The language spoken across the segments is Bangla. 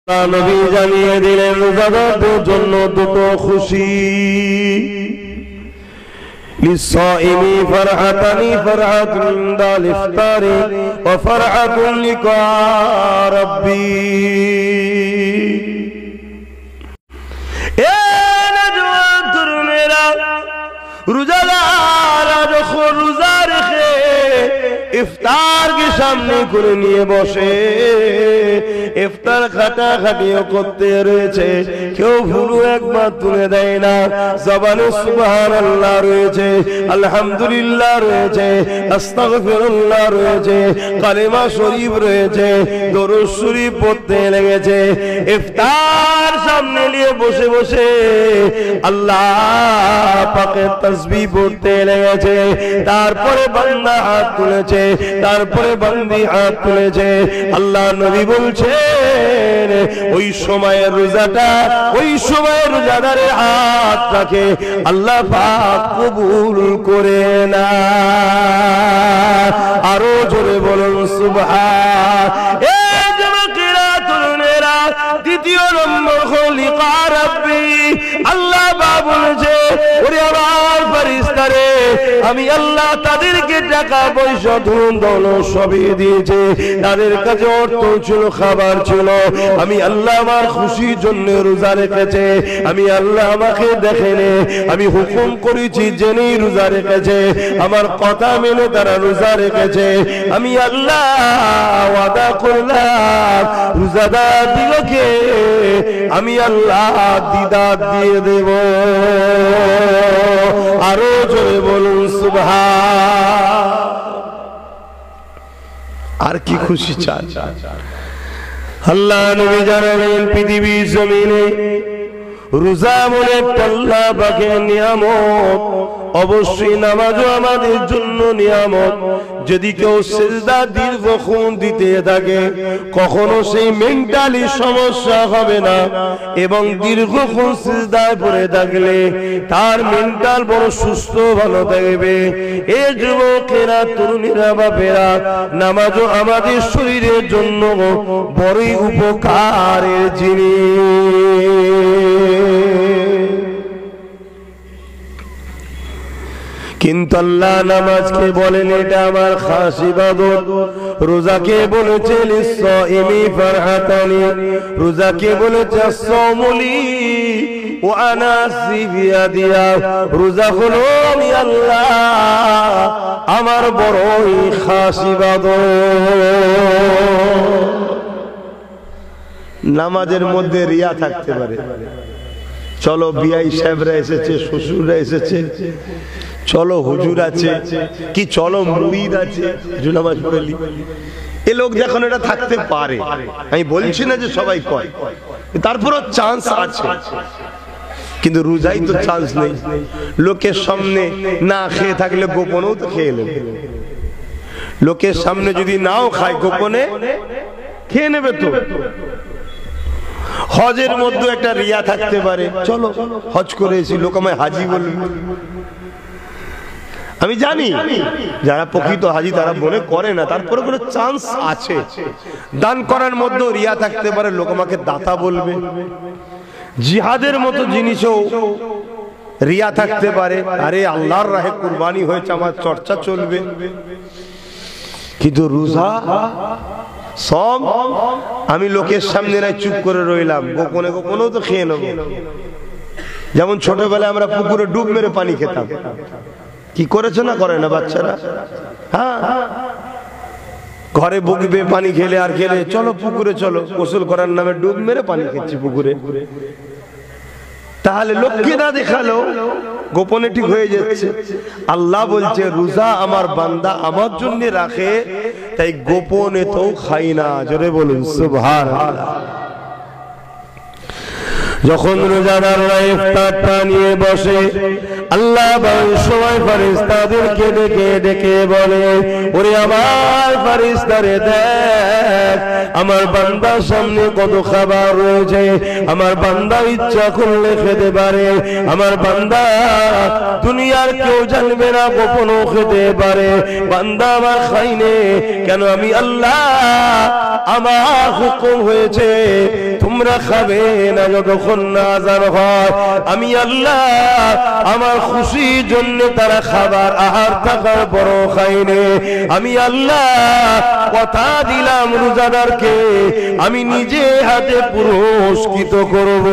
নবী জানিয়ে দিলেন রোজাদারদের জন্য দুটো খুশি লিসাইমি ফারহাতানি ফারহাতুন দাল ইফতারি ওয়া ফারহাতুন লিকা রাব্বি। এ নওজওয়ান তরুণেরা, রোজাদাররা যখন রোজা রেখে ইফতার কে সামনে করে নিয়ে বসে, ইফতার খাটাখাটিও করতে রয়েছে, কেউ ভুলু একবার তুলে দেয় না। জবানে সুবহানাল্লাহ রয়েছে, আলহামদুলিল্লাহ রয়েছে, আস্তাগফিরুল্লাহ রয়েছে, কালেমা শরীফ রয়েছে, দরুদ শরীফ পড়তে লেগেছে। ইফতার সামনে নিয়ে বসে বসে আল্লাহ পাকের তাসবিহ পড়তে লেগেছে। তারপরে বান্দা হাত তুলেছে, তারপরে বান্দি হাত তুলেছে। আল্লাহ নবী বলছেন ওই সময়ের রোজাটা, ওই সময়ের রোজাদারের হাতটাকে আল্লাহ পাক কবুল করে না। আরো জোরে বলুন সুবহান। এই যুবকেরা, তরুণেরা, দ্বিতীয় নম্বর লিকা রাব্বি। আল্লাহ পাক বলেছে ওরে আমার ফেরেশতারে, আমি আল্লাহ তাদেরকে টাকা পয়সা ধন দৌলত সবই দিয়েছে, তাদের কাছে অর্থ ছিল, খাবার ছিল। আমি আল্লাহ আমার খুশির জন্য রোজা রেখেছে। আমি আল্লাহ আমাকে দেখেনে, আমি হুকুম করেছি জেনেই রোজা রেখেছে, আমার কথা মেনে তারা রোজা রেখেছে। আমি আল্লাহ ওয়াদা করলাম রোজাদার দিগকে আমি আল্লাহ দিদার দিয়ে দেব। আরো জোরে বলুন সুবহান। আর কি খুশি চান? আল্লাহ নবী জানালেন পৃথিবীর জমিনে রোজা মনে আল্লাহ পাকের নিয়ামত, অবশ্যই নামাজও আমাদের জন্য নিয়ামত। যদি কেউ সিজদা দীর্ঘক্ষণ দিতে থাকে, কখনো সেই মেন্টালি সমস্যা হবে না, এবং দীর্ঘক্ষণ সিজদায় পড়ে থাকলে তার মেন্টাল বড় সুস্থ ভালো থাকবে। এ যুবকেরা, তরুণীরা, বাপেরা, নামাজও আমাদের শরীরের জন্য বড়ই উপকারের জিনিস। কিন্তু আল্লাহ নামাজকে বলেন এটা আমার খাস ইবাদত, রোজাকে বলেছে লিসাইমি ফারহাতানি, রোজাকে বলেছে সাওমুলি ওয়া আনা সিবিয়াদিয়া। রোজা হলো আমি আল্লাহ আমার বড়ই খাস ইবাদত। নামাজের মধ্যে রিয়া থাকতে পারে। চলো বিআই সাহেবরা এসেছে, শ্বশুররা এসেছে, চলো হুজুর আছে, কি চলো মুরিদ আছে, নামাজ পড়লি। এ লোক যখন এটা থাকতে পারে, আমি বলছি না যে সবাই কয়, তারপরও চান্স আছে। কিন্তু রোজাই তো চান্স নেই। লোকের সামনে না খেয়ে থাকলে গোপনেও তো খেয়ে নেবে। লোকের সামনে যদি নাও খায়, গোপনে খেয়ে নেবে তো। হজের মধ্যে একটা রিয়া থাকতে পারে, চলো হজ করে এসি, লোক আমায় হাজি বলবে। আমি জানি যারা প্রকৃত হাজি তারা মনে করে না, তারপরে কোনো চান্স আছে। দান করার মধ্যেও রিয়া থাকতে পারে, লোক আমাকে দাতা বলবে। জিহাদের মতো জিনিসও রিয়া থাকতে পারে, আরে আল্লাহর রাহে কুরবানি হয়েছে, আমার চর্চা চলবে। কিন্তু রোজা সব আমি লোকের সামনে নাই চুপ করে রইলাম, গোপনে গোপনেও তো খেয়ে নেবো। যেমন ছোটবেলায় আমরা পুকুরে ডুব মেরে পানি খেতাম, কি করেছে না করে না বাচ্চারা? হ্যাঁ, ঘরে বকবে পানি খেলে আর খেলে, চলো পুকুরে চলো, গোসল করার নামে ডুব মেরে পানি খেচ্ছি পুকুরে। তাহলে লোককে না দেখালো গোপনে ঠিক হয়ে যাচ্ছে। আল্লাহ বলছে রোজা আমার বান্দা আমার জন্য রাখে, তাই গোপনে তো খাই না। জোরে বলুন সুবহানাল্লাহ। যখন রোজাদাররা ইফতারটা নিয়ে বসে, আল্লাহ সবাই ফেরেশতাদেরকে ডেকে ডেকে বলে ওরে আমার ফেরেশতারে দেখ, আমার বান্দার সামনে কত খাবার রয়েছে, আমার বান্দা ইচ্ছা করলে খেতে পারে, আমার বান্দা দুনিয়ার কেউ জানবে না, গোপনও খেতে পারে। বান্দা আমার খাইনে কেন? আমি আল্লাহ, আমার হুকুম হয়েছে তোমরা তোমরা খাবে না যতক্ষণ না আযান হয়। আমি আল্লাহ আমার খুশির জন্য তারা খাবার আহার থাকার পরও খায়নি। আমি আল্লাহ কথা দিলাম রোজাদারকে আমি নিজে হাতে পুরস্কৃত করব।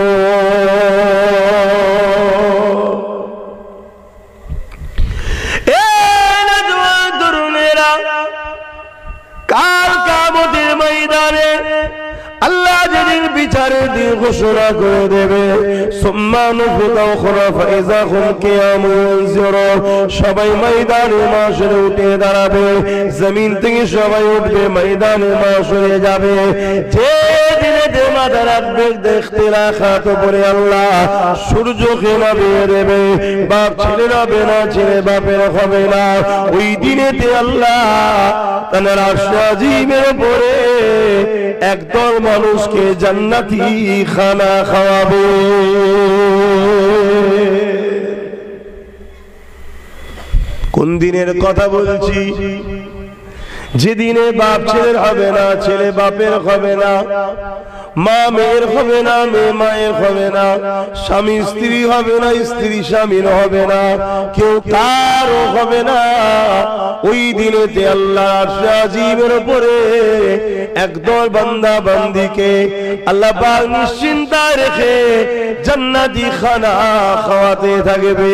কাল কিয়ামতের ময়দানে আল্লাহ যেদিন বিচারের দিন ঘোষণা করে দেবে, সবাই ময়দানে মাশরে উঠে দাঁড়াবে, জমিন থেকে সবাই উঠবে, ময়দানে মাশরে যাবে। যে দিনে মাথা রাখবে দেখতে রাখা তো পরে আল্লাহ সূর্যকে নামিয়ে দেবে। বাপ ছেলের হবে না, ছেলে বাপের হবে না। ওই দিনেতে আল্লাহ তার আরশে আজিমের উপরে একদল মানুষকে জান্নাতি খানা খাওয়াবে। কোন দিনের কথা বলছি? যেদিনে বাপ ছেলের হবে না, ছেলে বাপের হবে না, মা মেয়ের হবে না, মেয়ে মায়ের হবে না, স্বামী স্ত্রী হবে না, স্ত্রী স্বামীর হবে না, কেউ কারও হবে না। ওই দিনেতে আল্লাহ আরশে আজিমের উপরে একদল বান্দা বান্দিকে আল্লাহ পাক নিশ্চিন্তায় রেখে জান্নাতি খানা খাওয়াতে থাকবে।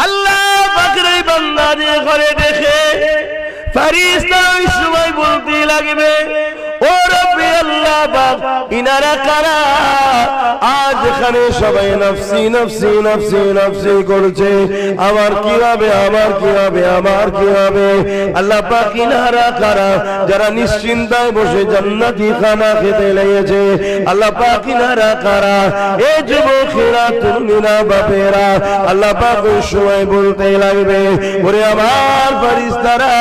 আল্লাহ পাকের এই বান্দাদের ঘরে দেখে ফেরেশতা ওই সময় বলতে লাগবে, ও রব্বি আল্লাহ পাক ইনারা কারা? আজ এখানে সবাই নফসি নফসি নফসি নফসি করছে, আমার কি হবে, আমার কি হবে, আমার কি হবে? আল্লাহ পাক ইনারা কারা? যারা নিশ্চিন্তায় বসে জান্নাতি খানা খেতে লেগেছে। আল্লাহ পাক ইনারা কারা? এ যুবকেরা, তরুণীরা, বাপেরা। আল্লাহ পাক ওই সময় বলতে লাগবে, ওরে আমার ফেরেশতারা,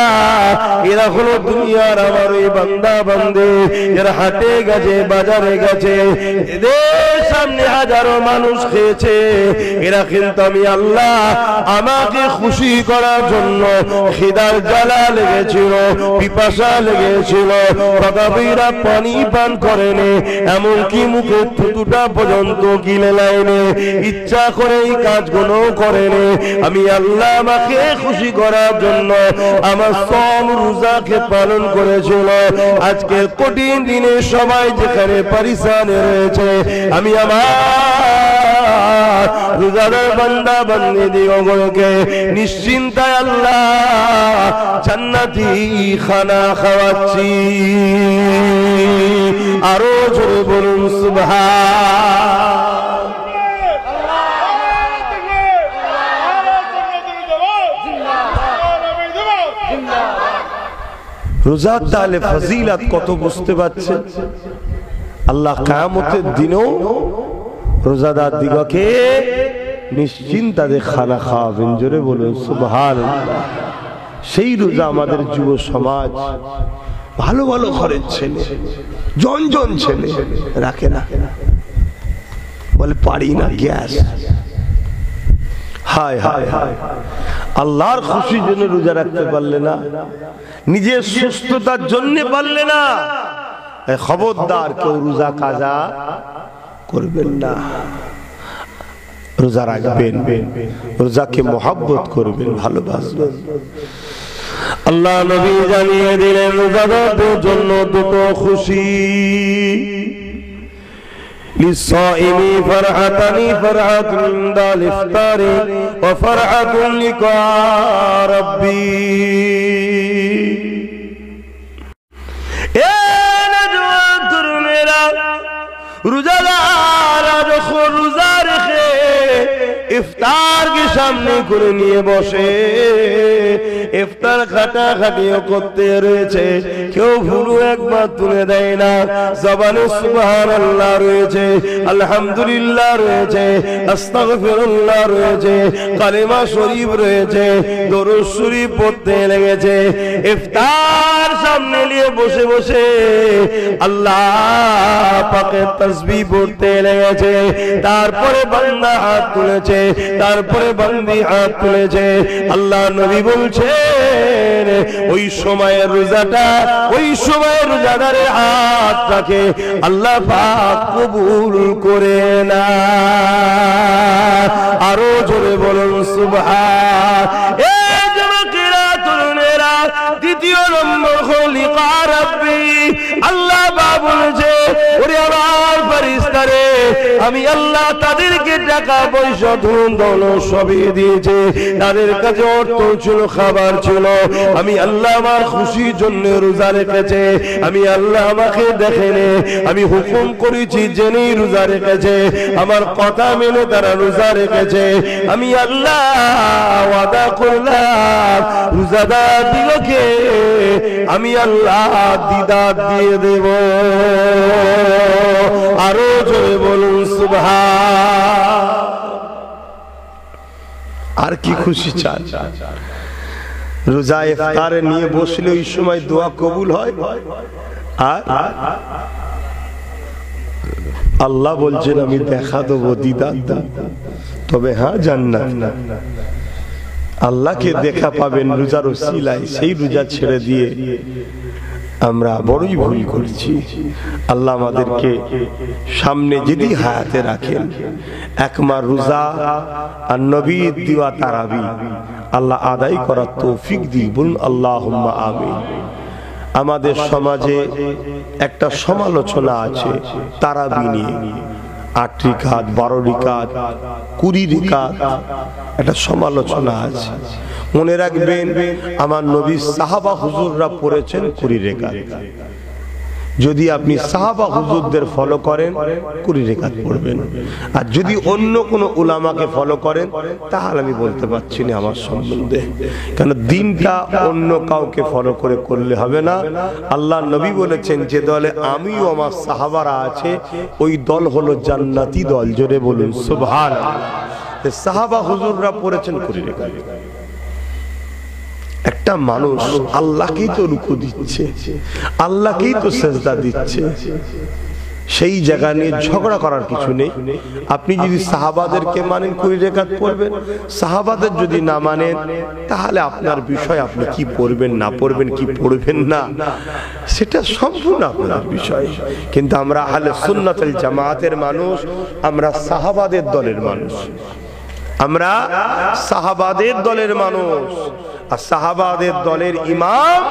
এরা হলো দুনিয়ার আমার ওই বান্দা বান্দী, এরা হাটে গেছে, বাজারে গেছে, এদের সামনে হাজারো মানুষ খেয়েছে। এরা কিন্তু আমি আল্লাহ আমাকে খুশি করার জন্য খিদার জ্বালা লেগেছিল, পিপাসা লেগেছিল, তথাপিরা পানি পান করেনি, এমনকি মুখে থুতুটা পর্যন্ত গিলে লাইনি, ইচ্ছা করে এই কাজগুলো করেনি। আমি আল্লাহ আমাকে খুশি করার জন্য আমার সব রোজাকে পালন করেছিল। আজকের কঠিন দিনে সবাই যেখানে পরিশানে রয়েছে, আমি আমার রোজাদার বান্দা বান্দীদিগণকে নিশ্চিন্তায় আল্লাহ জান্নাতি খানা খাওয়াচ্ছি। আরো জোরে বলুন সুবহান। রোজার তাহলে ফজিলত কত বুঝতে পারছে? আল্লাহ কিয়ামতের দিনেও রোজাদার দিগকে নিশ্চিন্তাতে খানা খাওয়াবেন। জোরে বলুন সুবহানাল্লাহ। সেই রোজা আমাদের যুব সমাজ ভালো ভালো ঘরের ছেলে, জন জন ছেলে রাখে না, বলে পারি না, গ্যাস। হায় হায় হায়, আল্লাহর খুশির জন্য রোজা রাখতে পারলে না, নিজের সুস্থতার জন্য পারলে না। খবরদার কেউ রোজা কাজা করবেন না। রোজা রাখবেন, রোজাকে মহব্বত করবেন, ভালোবাসবেন। আল্লাহ নবী জানিয়ে দিলেন রোজাদারদের জন্য দুটো খুশি। للصائم فرحتان، فرحة عند الإفطار وفرحة لقاء ربي। রোজাদাররা যখন রোজা রেখে ইফতারকে সামনে করে নিয়ে বসে, ইফতার খাটাখাটিও করতে রয়েছে, কেউ ভুলু একবার তুলে দেয় না। জবানে সুবহানাল্লাহ রয়েছে, আলহামদুলিল্লাহ রয়েছে, আস্তাগফিরুল্লাহ রয়েছে, কালিমা শরীফ রয়েছে, দরুদ শরীফ পড়তে লেগেছে। ইফতার সামনে নিয়ে বসে বসে আল্লাহ পাকের তাসবিহ পড়তে লেগেছে। তারপরে বান্দা হাত তুলেছে, তারপরে বান্দি হাত তুলেছে। আল্লাহ নবী বলছে দেখেন ওই সময়ের রোজাটা, ওই সময়ের রোজাদারের হাতটাকে আল্লাহ পাক কবুল করে না। আরো জোরে বলুন সুবহান। এই যুবকেরা, তরুণেরা, দ্বিতীয় নম্বর খলিকা রাব্বি, আল্লাহ পাক বলেছে, ওরে আমার ফেরেশতারে, আমি আল্লাহ তাদেরকে টাকা পয়সা ধন দৌলত সবই দিয়েছে, তাদের কাছে অর্থ ছিল, খাবার ছিল, আমি আল্লাহ আমার খুশির জন্য রোজা রেখেছে। আমি আল্লাহ আমাকে দেখেনে, আমি হুকুম করেছি জেনেই রোজা রেখেছে, আমার কথা মেনে তারা রোজা রেখেছে। আমি আল্লাহ ওয়াদা করলাম রোজাদার দিগকে আমি আল্লাহ দিদার দিয়ে দেব। আরো জোরে বলুন সুবহান। আর কি খুশি চান? রোজা ইফতারে নিয়ে বসলে ওই সময় দোয়া কবুল হয়। আর আল্লাহ বলছেন আমি দেখা দেবো, দিদার দেব, তবে হ্যাঁ জান্নাত। আল্লাহকে দেখা পাবেন রোজার ওসিলায়। সেই রোজা ছেড়ে দিয়ে আমরা বড়ই ভুল করছি। আল্লাহ আমাদেরকে সামনে যদি হায়াতে রাখেন, একমার রোজা আর নবীর দিওয়া তারাবি আল্লাহ আদায় করার তৌফিক দিন। বলুন আল্লাহুম্মা আমিন। আমাদের সমাজে একটা সমালোচনা আছে তারাবি নিয়ে, 8 রিকাত, 12 রিকাত, 20 রিকাত, একটা সমালোচনা আছে। মনে রাখবেন, আমার নবী সাহাবা হুজুররা পড়েছেন 20 রিকাত। যদি আপনি সাহাবা হুজুরদের ফলো করেন 20 রিকাত পড়বেন, আর যদি অন্য কোনো উলামাকে ফলো করেন তাহলে আমি বলতে পারছি না আমার সম্বন্ধে, কারণ দিনটা অন্য কাউকে ফলো করে করলে হবে না। আল্লাহ নবী বলেছেন, যে দলে আমিও আমার সাহাবারা আছে ওই দল হলো জান্নাতি দল। জোরে বলুন সুবহানাল্লাহ। সাহাবা হুজুররা পড়েছেন 20 রিকাত। একটা মানুষ আল্লাহকেই তো রুকু দিচ্ছে, আল্লাহকেই তো সেজদা দিচ্ছে, সেই জায়গা নিয়ে ঝগড়া করার কিছু নেই। আপনি যদি সাহাবাদেরকে মানেন 20 রিকাত পড়বেন, সাহাবাদের যদি না মানেন তাহলে আপনার বিষয়, আপনি কি পড়বেন না পড়বেন, কি পড়বেন না, সেটা সম্পূর্ণ আপনার বিষয়। কিন্তু আমরা আহলে সুন্নাত ওয়াল জামাতের মানুষ, আমরা সাহাবাদের দলের মানুষ, আমরা সাহাবাদের দলের মানুষ। আর সাহাবাদের দলের ইমাম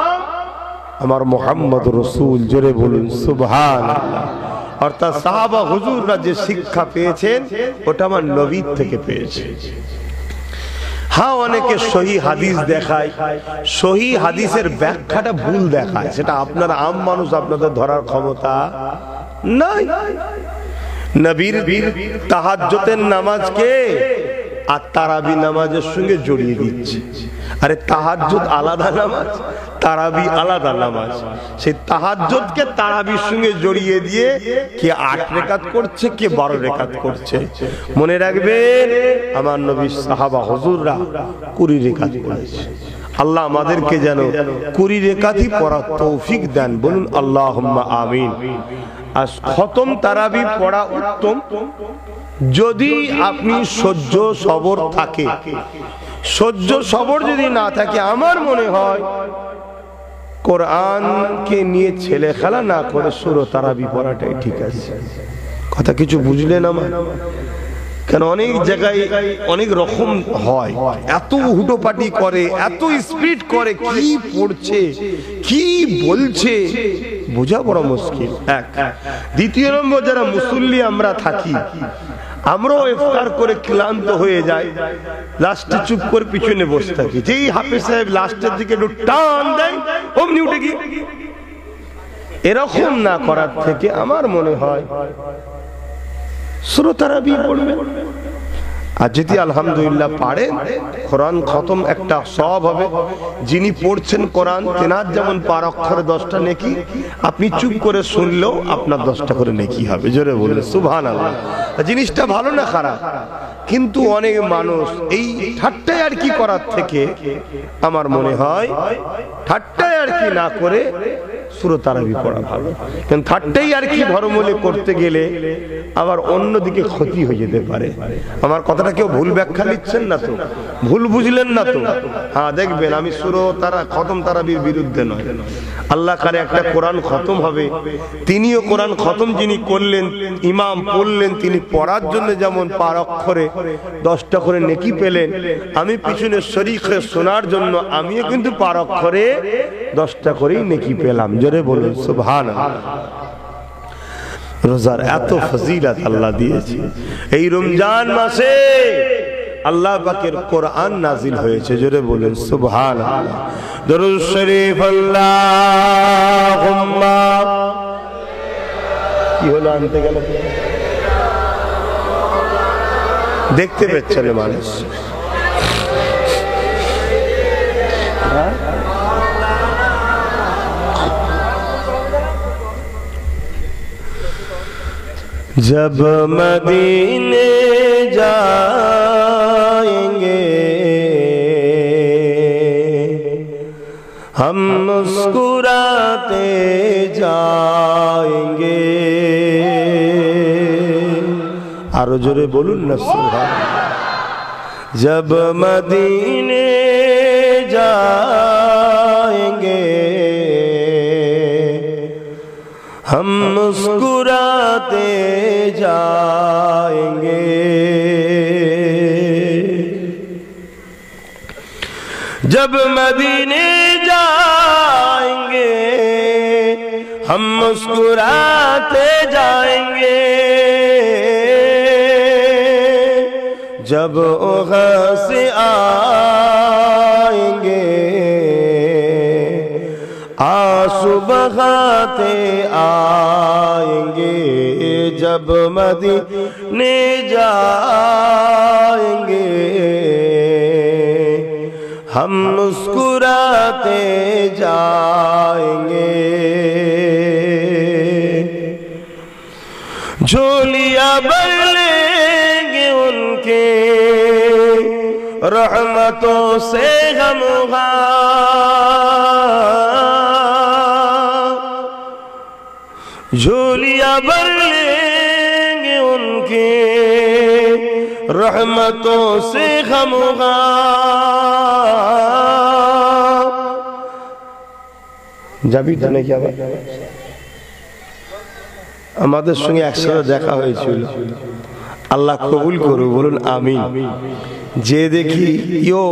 আমার মুহাম্মদ রাসূল। জোরে বলুন সুবহানাল্লাহ। অর্থাৎ সাহাবা হুজুররা যে শিক্ষা পেয়েছেন ওটা আমার নবী থেকে পেয়েছে। হ্যাঁ, অনেকে সহি হাদিস দেখায়, সহি হাদিসের ব্যাখ্যাটা ভুল দেখায়, সেটা আপনার আম মানুষ আপনাদের ধরার ক্ষমতা নাই। নবীর তাহাজ্জুদের নামাজকে আর তারাবি নামাজের সঙ্গে জড়িয়ে দিচ্ছে। আরে তাহাজ্জুদ আলাদা নামাজ, তারাবি আলাদা নামাজ। সেই তাহাজ্জুদকে তারাবির সঙ্গে জড়িয়ে দিয়ে কে 8 রিকাত করছে, কে 12 রিকাত করছে। মনে রাখবেন, আমার নবীর সাহাবা হুজুররা 20 রিকাত করেছে। আল্লাহ আমাদেরকে যেন 20 রিকাতই পড়ার তৌফিক দেন। বলুন আল্লাহুম্মা আমিন। আর খতম তারাবি পড়া উত্তম যদি আপনি সহ্য সবর থাকে। সহ্য সবর যদি না থাকে, আমার মনে হয় কোরআনকে নিয়ে ছেলে খেলা না করে সূরা তারাবি পড়াটাই ঠিক আছে। কথা কিছু বুঝলেন আমার? কারণ অনেক জায়গায় অনেক রকম হয়, এত হুটোপাটি করে, এত স্পিড করে, কি পড়ছে কি বলছে বোঝা বড় মুশকিল। এক। দ্বিতীয় নম্বর, যারা মুসল্লি আমরা থাকি, আমরাও ইফতার করে ক্লান্ত হয়ে যাই, লাস্টে চুপ করে পিছনে বসে থাকি। যেই হাফেজ সাহেব লাস্টের দিকে একটু টান দেয় অমনি উঠে গিয়ে। এরকম না করার থেকে আমার মনে হয় সূরা তারাবি পড়বেন। আর যদি আলহামদুলিল্লাহ পারেন, কোরআন খতম একটা সওয়াব হবে। যিনি পড়ছেন কোরআন, তেনার যেমন 5 অক্ষরে 10টা নেকি, আপনি চুপ করে শুনলেও আপনার 10টা করে নেকি হবে। জোরে বলুন সুবহানাল্লাহ। জিনিসটা ভালো না খারাপ, কিন্তু অনেক মানুষ এই ঠাট্টায় আর কি করার থেকে আমার মনে হয় ঠাট্টায় আর কি না করে সূরা তারাবি পড়া ভালো। কারণ ঠাট্টাই আর কি ধর্মলে করতে গেলে আবার অন্যদিকে ক্ষতি হয়ে যেতে পারে। আমার কথাটা কেউ ভুল ব্যাখ্যা নিচ্ছেন না তো, ভুল বুঝলেন না তো? হ্যাঁ, দেখবেন আমি সূরা তারা খতম তারাবির বিরুদ্ধে নয়। আল্লাহ কারে একটা কোরআন খতম হবে, তিনিও কোরআন খতম যিনি করলেন, ইমাম পড়লেন, তিনি পড়ার জন্য যেমন 5 অক্ষরে 10টা করে নেকি পেলেন, আমি পিছনে শরীক হয়ে শোনার জন্য আমিও কিন্তু 5 অক্ষরে 10টা করেই নেকি পেলাম। জোরে বলুন সুবহানাল্লাহ। রোজার এত ফজিলত আল্লাহ দিয়েছে। এই রমজান মাসে আল্লাহ পাকের কোরআন নাজিল হয়েছে। জোরে বলুন সুবহানাল্লাহ। দরুদ শরীফ আল্লাহুম্মা। কি হলো আনতে গেল? দেখতে পাচ্ছেন মানুষ? जब मदीने जाएंगे हम मुस्कुराते जाएंगे। आरो जोरे बोलून ना सुभान। जब मदीने जाएंगे हम मुस्कुराते जाएंगे। जब मदीने जाएंगे हम मुस्कुराते जाएंगे। जब वहाँ से आएंगे आंसू बहाते आएंगे। जब मदीने जाएंगे हम मुस्कुराते जाएंगे। झोलियां भर लेंगे उनके रहमतों से हम झोलियां भर लेंगे उनके रहमतों से हम যাবি তো নাকি? আবার আমাদের সঙ্গে একসাথে দেখা হয়েছিল। আল্লাহ কবুল করুন, বলুন আমিন। যে দেখি ইও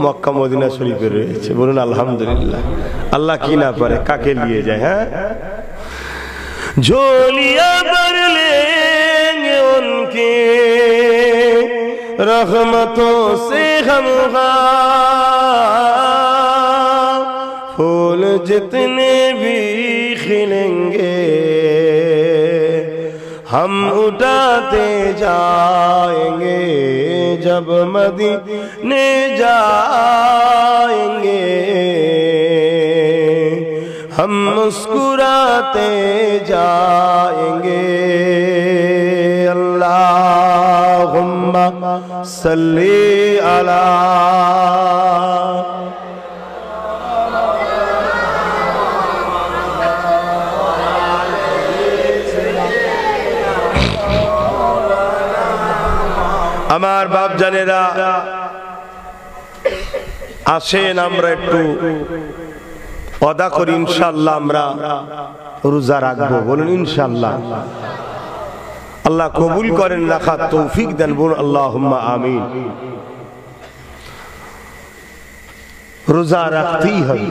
মক্কা মদিনা শরীফে রয়েছে, বলুন আলহামদুলিল্লাহ। আল্লাহ কি না পারে, কাকে নিয়ে যায়। হ্যাঁ, झोलियां भर लेंगे उनके रहमतों से हम फूल जितने भी खिलेंगे हम उठाते जाएंगे। जब मदीने जाएंगे हम मुस्कुराते जाएंगे। अल्लाहुम्मा सल्ली अला। আমার বাপ জানেরা আসেন আমরা একটু ওয়াদা করি ইনশাআল্লাহ আমরা রোজা রাখবো। বলুন ইনশাআল্লাহ। আল্লাহ কবুল করেন, রাখার তৌফিক দেন। বলুন আল্লাহুম্মা আমিন। রোজা রাখতেই হবে,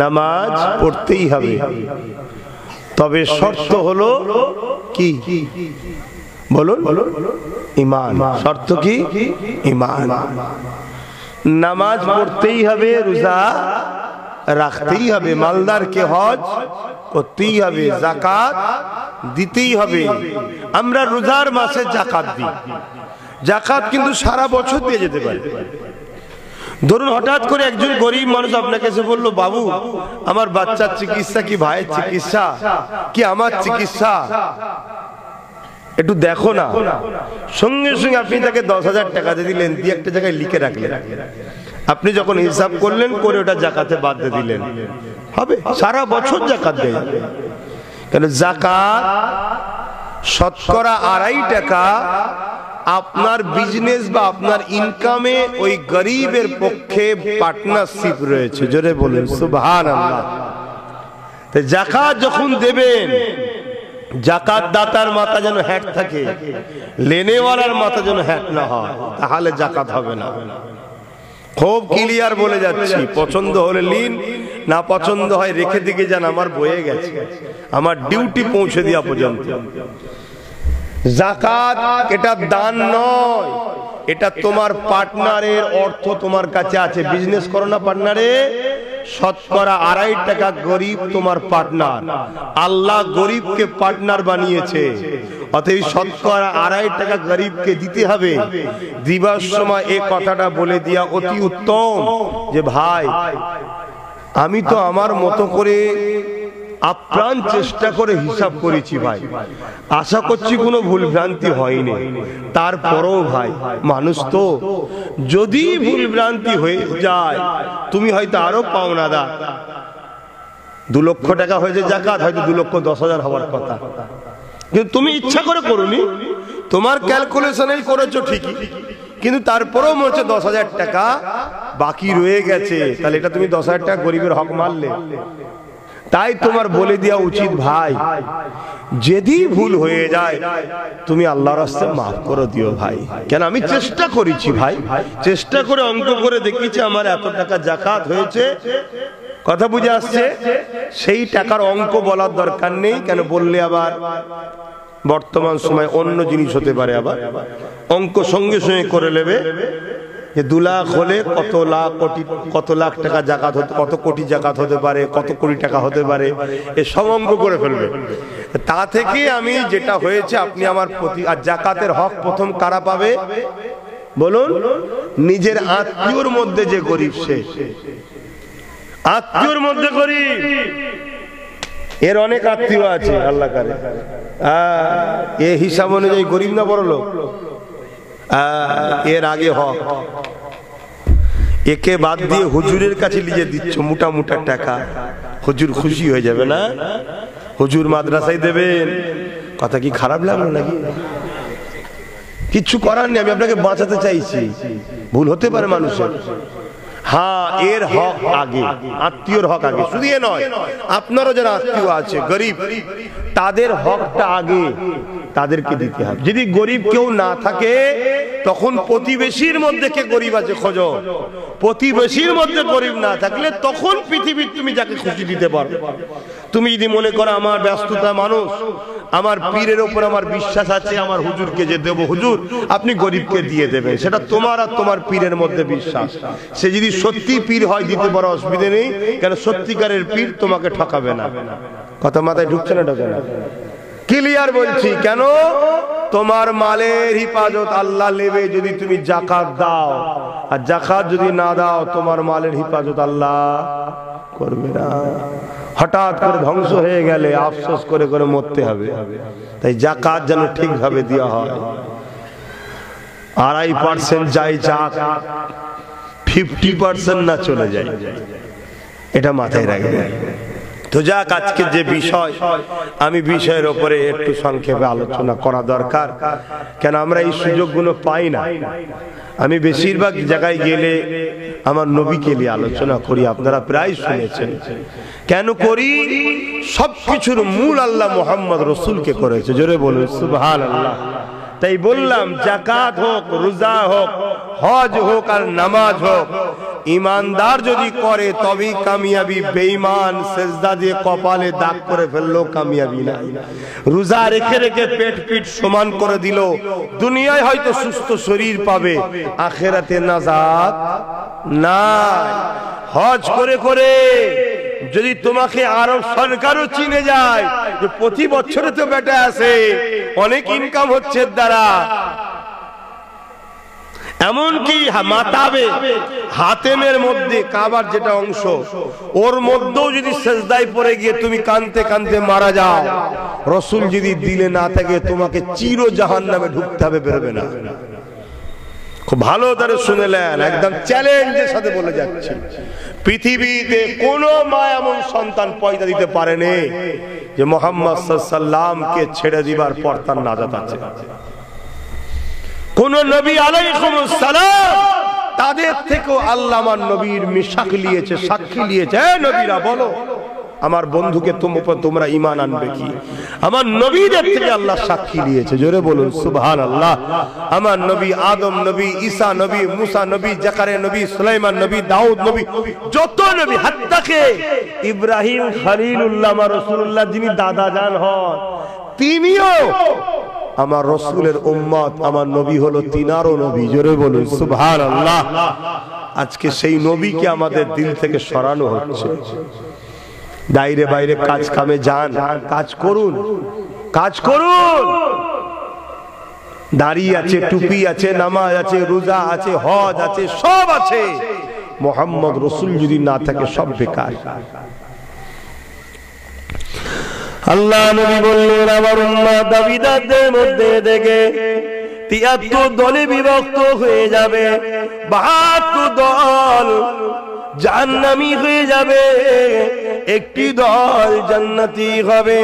নামাজ পড়তেই হবে, তবে শর্ত হলো কি? বলুন ঈমান। শর্ত কি? ঈমান। নামাজ পড়তেই হবে, রোজা রাখতেই হবে, মালদারকে হজ করতেই হবে, যাকাত দিতেই হবে। আমরা রোজার মাসে যাকাত দিই। যাকাত কিন্তু সারা বছর দিয়ে যেতে পারে। ধরুন হঠাৎ করে একজন গরিব মানুষ আপনাকে এসে বললো, বাবু আমার বাচ্চার চিকিৎসা কি ভাইয়ের চিকিৎসা কি আমার চিকিৎসা, একটু দেখো না, সঙ্গে সঙ্গে আপনি তাকে 10,000 টাকা দিয়ে দিলেন, দিয়ে একটা জায়গায় লিখে রাখলেন, আপনি যখন হিসাব করলেন করে ওটা জাকাতে বাদ দিয়ে দিলেন, হবে? সারা বছর জাকাত দেয়। কেন? জাকাত শতকরা 2.5 টাকা আপনার বিজনেস বা আপনার ইনকামে ওই গরিবের পক্ষে পার্টনারশিপ রয়েছে। জোরে বলেন সুবহানাল্লাহ। তাই জাকাত যখন দেবেন, জাকাত দাতার মাথা যেন হ্যাট থাকে, লেনেওয়ালার মাথা যেন হ্যাট না হয়, তাহলে জাকাত হবে না। খুব ক্লিয়ার বলে যাচ্ছি, পছন্দ হলে লিন, না পছন্দ হয় রেখে দিকে যান, আমার বয়ে গেছে, আমার ডিউটি পৌঁছে দেওয়া পর্যন্ত। জাকাত এটা দান নয়, এটা তোমার পার্টনারের অর্থ তোমার কাছে আছে, বিজনেস করো না পার্টনারে, শতকরা 2.5 টাকা গরিব তোমার পার্টনার, আল্লাহ গরিবকে পার্টনার বানিয়েছে, অতএব শতকরা 2.5 টাকা গরিবকে দিতে হবে। দিবার সময় এই কথাটা বলে দিয়া অতি উত্তম যে ভাই আমি তো আমার মতো করে আপ্রাণ চেষ্টা করে হিসাব করেছি ভাই, আশা করছি কোনো ভুল ভ্রান্তি হয়নি, তারপরেও ভাই মানুষ তো, যদি ভুল ভ্রান্তি হয়ে যায় তুমি হয়তো আরো পাওনাদার, 2 লক্ষ টাকা হয়েছে জাকাত, হয়তো 2,10,000 হওয়ার কথা, কিন্তু তুমি ইচ্ছা করে করোনি, তোমার ক্যালকুলেশনেই করেছো ঠিকই, কিন্তু তারপরেও মনে হচ্ছে 10,000 টাকা বাকি রয়ে গেছে, তাহলে এটা তুমি 10,000 টাকা গরিবের হক মারলে। তাই তোমার বলে দেওয়া উচিত ভাই, যদি ভুল হয়ে যায় তুমি আল্লাহর রাস্তায় মাফ করে দিও ভাই। কেন? আমি চেষ্টা করেছি ভাই, চেষ্টা করে অঙ্ক করে দেখিয়েছি আমার এত টাকা জাকাত হয়েছে, কথা বুঝে আসছে, সেই টাকার অঙ্ক বলার দরকার নেই। কেন? বললে আবার বর্তমান সময় অন্য জিনিস হতে পারে, আবার অঙ্ক সঙ্গে সঙ্গে করে নেবে যে 2 লাখ হলে কত লাখ টাকা জাকাত হতে, কত কোটি জাকাত হতে পারে, কত কোটি টাকা হতে পারে, এ সব অঙ্ক করে ফেলবে। তা থেকে আমি যেটা হয়েছে আপনি আমার প্রতি, আর জাকাতের হক প্রথম কারা পাবে বলুন? নিজের আত্মীয়র মধ্যে যে গরিব, সে আত্মীয়র মধ্যে গরিব, এর অনেক আত্মীয় আছে আল্লাহ করে, এ হিসাব অনুযায়ী গরিব না বড় লোক, এর আগে হক, একে বাদ দিয়ে হুজুরের কাছে নিয়ে দিচ্ছ মোটা মোটা টাকা, হুজুর খুশি হয়ে যাবে না? হুজুর মাদ্রাসায় দেবেন, কথা কি খারাপ লাগলো নাকি? কিচ্ছু করার নেই, আমি আপনাকে বাঁচাতে চাইছি, ভুল হতে পারে মানুষের। হ্যাঁ, এর হক আগে, আত্মীয়র হক আগে, শুধু এ নয়, আপনারও যারা আত্মীয় আছে গরিব, তাদের হকটা আগে তাদেরকে দিতে হবে। যদি গরিব কেউ না থাকে তখন প্রতিবেশীর মধ্যে কে গরিব আছে খোঁজো, প্রতিবেশীর মধ্যে গরিব না থাকলে তখন পৃথিবীর তুমি যাকে খুশি দিতে পারো। তুমি যদি মনে করো আমার ব্যস্ততা মানুষ, আমার পীরের ওপর আমার বিশ্বাস আছে, আমার হুজুরকে যে দেবো, হুজুর আপনি গরিবকে দিয়ে দেবেন, সেটা তোমার আর তোমার পীরের মধ্যে বিশ্বাস। সে যদি সত্যি পীর হয় দিতে পারো, অসুবিধা নেই, কেন সত্যিকারের পীর তোমাকে ঠকাবে না। কথা মাথায় ঢুকছে না? ঢোকে না? ক্লিয়ার বলছি। কেন? তোমার মালের হিফাজত আল্লাহ নেবে যদি তুমি জাকাত দাও, আর জাকাত যদি না দাও তোমার মালের হিফাজত আল্লাহ করবে না। হঠাৎ করে ধ্বংস হয়ে গেলে আফসোস করে করে মরতে হবে। তাই জাকাত যেন ঠিকভাবে দেওয়া হয়। 2.5% যাই যাক, 50% না চলে যায়, এটা মাথায় রাখবে। তো যাক, আজকে যে বিষয়, আমি বিষয়ের উপরে একটু সংক্ষেপে আলোচনা করা দরকার। কেন আমরা এই সুযোগগুলো পাই না। আমি বেশিরভাগ জায়গায় গেলে আমার নবীকে নিয়ে আলোচনা করি, আপনারা প্রায় শুনেছেন। কেন করি? সবকিছুর মূল আল্লাহ মুহাম্মদ রাসূলকে করেছে। জোরে বলুন সুবহানাল্লাহ। তাই বললাম, জাকাত হোক, রোজা হোক, হজ হোক আর নামাজ হোক, ইমানদার যদি করে তবেই কামিয়াবি। বেঈমান সেজদা দিয়ে কপালে দাগ করে ফেললো, কামিয়াবি নাই। রোজা রেখে রেখে পেট পিট সমান করে দিল, দুনিয়ায় হয়তো সুস্থ শরীর পাবে, আখিরাতে নাজাত নাই। হজ করে করে যদি তোমাকে আরব সরকারও চিনে যায় যে প্রতি বছরে তো বেটা আছে, অনেক ইনকাম হচ্ছে দ্বারা, এমনকি মাতাবে হাতেমের মধ্যে কাবার যেটা অংশ ওর মধ্যেও যদি সেজদায় পড়ে গিয়ে তুমি কাঁদতে কাঁদতে মারা যাও, রাসূল যদি দিলে না থাকে তোমাকে চির জাহান্নামে ঢুকতে হবে, বেরোবে না। খুব ভালো করে শুনলেন, একদম চ্যালেঞ্জের সাথে বলে যাচ্ছি, পৃথিবীতে কোন মা এমন সন্তান পয়দা দিতে পারেনি যে মুহাম্মদ সাল্লাল্লাহু আলাইহি সাল্লামকে ছেড়ে দিবার পর তার নাজাত আছে। কোন নবী আলাইহিস সালাম তাদের থেকেও আল্লাহ আমার নবীর মিশাক নিয়েছে, সাক্ষী নিয়েছে। হে নবীরা বলো আমার বন্ধুকে তোমরা ঈমান আনবে কি? আমার নবীদের থেকে আল্লাহ সাক্ষী দিয়েছে, জোরে বলুন সুবহানাল্লাহ। আমার নবী আদম নবী, ঈসা নবী, মুসা নবী, জাকারিয়া নবী, সুলাইমান নবী, দাউদ নবী, যত নবী, হাত্তাকে ইব্রাহিম খলিলুল্লাহ আমার রাসূলুল্লাহ যিনি দাদা জান হন, তিনিও আমার রাসূলের উম্মত। আমার নবী হলো তিনারও নবী, জোরে বলুন সুবহানাল্লাহ। আজকে সেই নবীকে আমাদের দিল থেকে সরানো হচ্ছে। বাইরে বাইরে কাজ কামে যান, কাজ করুন, কাজ করুন। দাড়ি আছে, টুপি আছে, নামাজ আছে, রোজা আছে, হজ আছে, সব আছে। মুহাম্মদ রাসূল যদি না থাকে সব বেকার। আল্লাহ নবী বললেন আমার উম্মত দাবিদারদের মধ্যে থেকে ৭৩ দলে বিভক্ত হয়ে যাবে, ৭২ দল জাহান্নামী হয়ে যাবে, একটি দল জান্নাতি হবে।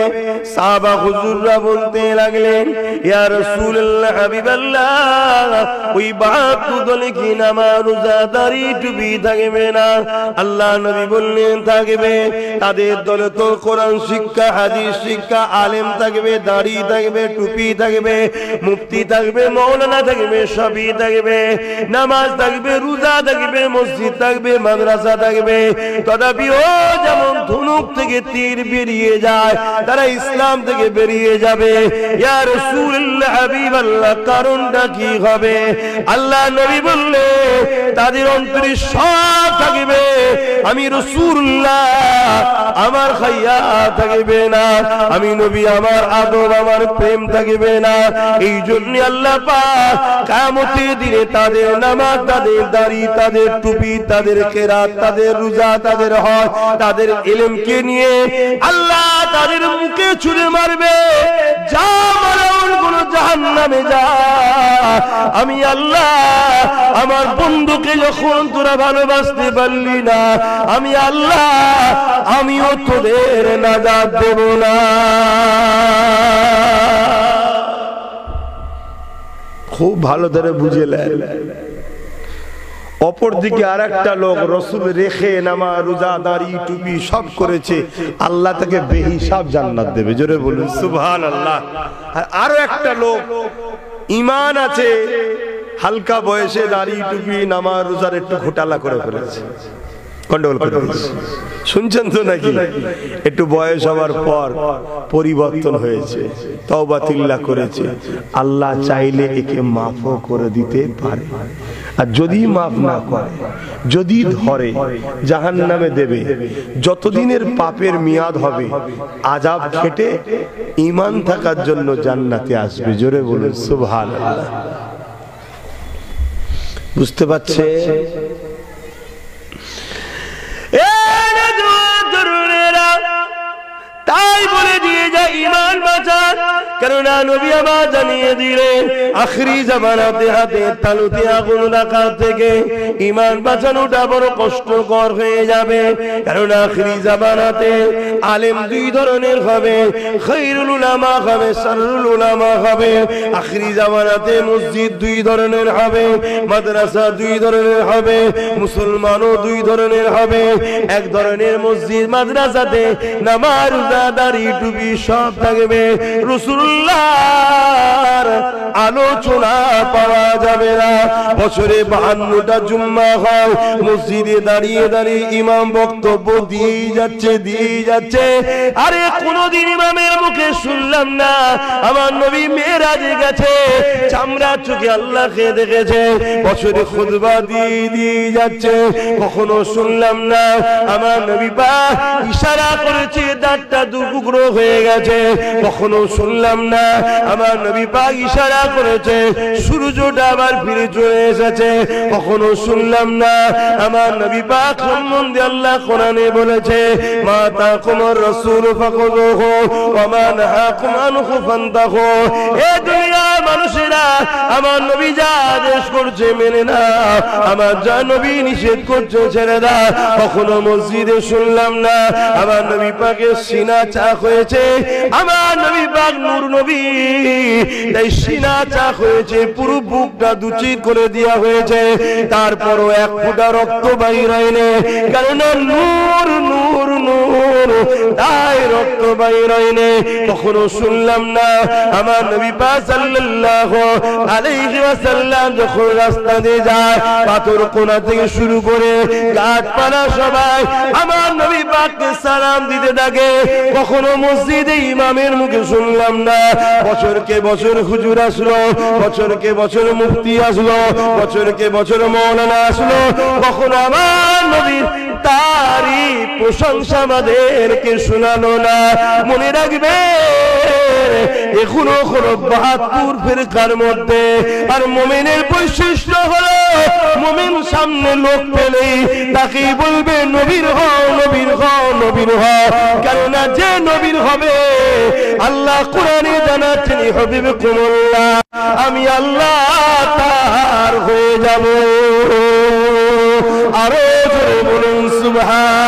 সাহাবা হুজুররা বলতে লাগলেন ইয়া রাসূলুল্লাহ হাবিবাল্লাহ, ওই ৭২ দলে কি নামাজ রোজা দাড়ি টুপি থাকবে না? আল্লাহ নবী বললেন থাকবে। তাদের দলে তো কোরআন শিক্ষা, হাদিস শিক্ষা, আলেম থাকবে, দাড়ি থাকবে, টুপি থাকবে, মুফতি থাকবে, মাওলানা থাকবে, সবই থাকবে। নামাজ থাকবে, রোজা থাকবে, মসজিদ থাকবে, মাদ্রাসা থাকবে। তথাপি ও যেমন ধনুক থেকে তীর বেরিয়ে যায়, তারা ইসলাম থেকে বেরিয়ে যাবে। ইয়া রাসূলুল্লাহ হাবিবাল্লাহ, কারণটা কি হবে? আল্লাহ নবী বললে তাদের অন্তরে সব থাকবে, আমি রাসূলুল্লাহ আমার খাইয়া থাকবে না, আমি নবী আমার আদব আমার প্রেম থাকবে না। এই জন্য আল্লাহ পাক কিয়ামতের দিনে তাদের নামাজ, তাদের দাড়ি, তাদের টুপি, তাদের কেরাত, তাদের রোজা, তাদের হজ, তাদের ইলমকে নিয়ে আল্লাহ তাদের মুখে ছুঁড়ে মারবে, যা মারাউন কোন জাহান্নামে যা। আমি আল্লাহ আমার বন্ধুকে যখন তোরা ভালোবাসতে পারলি না, আমি আল্লাহ আমিও তোদের নাজাত দেব না। খুব ভালো করে বুঝলেন। অপরদিকে আরেকটা লোক রাসূল রেখে নামাজ রোজা দাড়ি টুপি সব করেছে, আল্লাহ তাকে বেহিসাব জান্নাত দেবে, জোরে বলুন সুবহানাল্লাহ। আর আরো একটা লোক ঈমান আছে, হালকা বয়সে দাড়ি টুপি নামাজ রোজার একটু ঘোটালা করে ফেলেছে, গন্ডগোল করে ফেলেছে। শুনছেন তো নাকি? একটু বয়স হওয়ার পর পরিবর্তন হয়েছে, তওবা তিল্লা করেছে, আল্লাহ চাইলে একে মাফও করে দিতে পারে। আর যদি মাফ না করে, যদি ধরে, জাহান্নামে দেবে। যতদিনের পাপের মেয়াদ হবে আযাব খেটে ঈমান থাকার জন্য জান্নাতে আসবে, জোরে বলুন সুবহানাল্লাহ। বুঝতে পারছে? তাই বলে দিয়ে যায় ঈমান বাঁচান, কেননা নবী আমার জানিয়ে দিলেন আখিরি জামানাতে হাতে তালুতে আগুন রাখা থেকে ঈমান বাঁচানোটা বড় কষ্টকর হয়ে যাবে। কারণ আখিরি জামানাতে আলেম দুই ধরনের হবে, খায়রুল উলামা হবে, শাররুল উলামা হবে। আখিরি জামানাতে মসজিদ দুই ধরনের হবে, মাদ্রাসা দুই ধরনের হবে, মুসলমানও দুই ধরনের হবে। এক ধরনের মসজিদ মাদ্রাসাতে নামাজ দাড়ি টুপি সব থাকবে, রাসূলুল্লাহর আলোচনা পাওয়া যাবে না। বছরে 52টা জুম্মা হয়, মসজিদে দাঁড়িয়ে দাঁড়িয়ে ইমাম বক্তব্য দিয়ে যাচ্ছে। আরে কোনদিন ইমামের মুখে শুনলাম না আমার নবী মেরাজে গেছে, চামড়া চোখে আল্লাহকে দেখেছে, বছরে খুতবা দিয়ে যাচ্ছে। কখনো শুনলাম না আমার নবী পাক ইশারা করেছে দাঁতটা দুটুকরো হয়ে গেছে, কখনো শুনলাম না। আমার নবী পাক ইশারা করেছে সূর্যটা আবার ফিরে চলে এসেছে, কখনো শুনলাম না। আমার নবী পাক সম্বন্ধে আল্লাহ কোরআনে বলেছে মা তাকুমুর রাসূল ফাকুযুহু ওয়া মা নাহাকুম আনহু ফান্তাহু। এ দুনিয়ার মানুষেরা আমার নবী যা আদেশ করছে মেনে না, আমার যা নবী নিষেধ করছে ছেড়ে দাও। কখনো মসজিদে শুনলাম না। আমার নবী পাকের সিনা চাক হয়েছে, আমার নবী পাক নূর নবী, তাই সিনা চাক হয়েছে, পুরো বুকটা দুচির করে দেওয়া হয়েছে, তারপরও এক ফোঁটা রক্ত বাইর হয়নি, কারণ নূর নূর নূর, তাই রক্ত বাইর হয়নি। কখনো শুনলাম না আমার নবী পাক সাল্লাল্লাহু আলাইহি ওয়াসাল্লাম যখন রাস্তা দিয়ে যায়, পাথর কোণা থেকে শুরু করে গাছপালা সবাই আমার নবী পাককে সালাম দিতে থাকে। কখনো মসজিদে ইমামের মুখে শুনলাম না বছরকে বছর হুজুর আসলো, বছরকে বছর মুফতি আসলো, বছরকে বছর মৌলানা আসলো, কখনো আমার নবীর তারিফ প্রশংসা আমাদেরকে শোনালো না। মনে রাখবে এখনো 72 ফিরকার মধ্যে, আর মুমিনের বৈশিষ্ট্য হলো মুমিন সামনে লোক পেলেই তাকেই বলবে নবীর হও, নবীর হও, নবীর হও। কেননা যে নবীর হবে আল্লাহ কোরআনে জানাচ্ছেন হাবিবকুমুল্লাহ, আমি আল্লাহ তার হয়ে যাব। আরো জোরে বলুন সুবহান।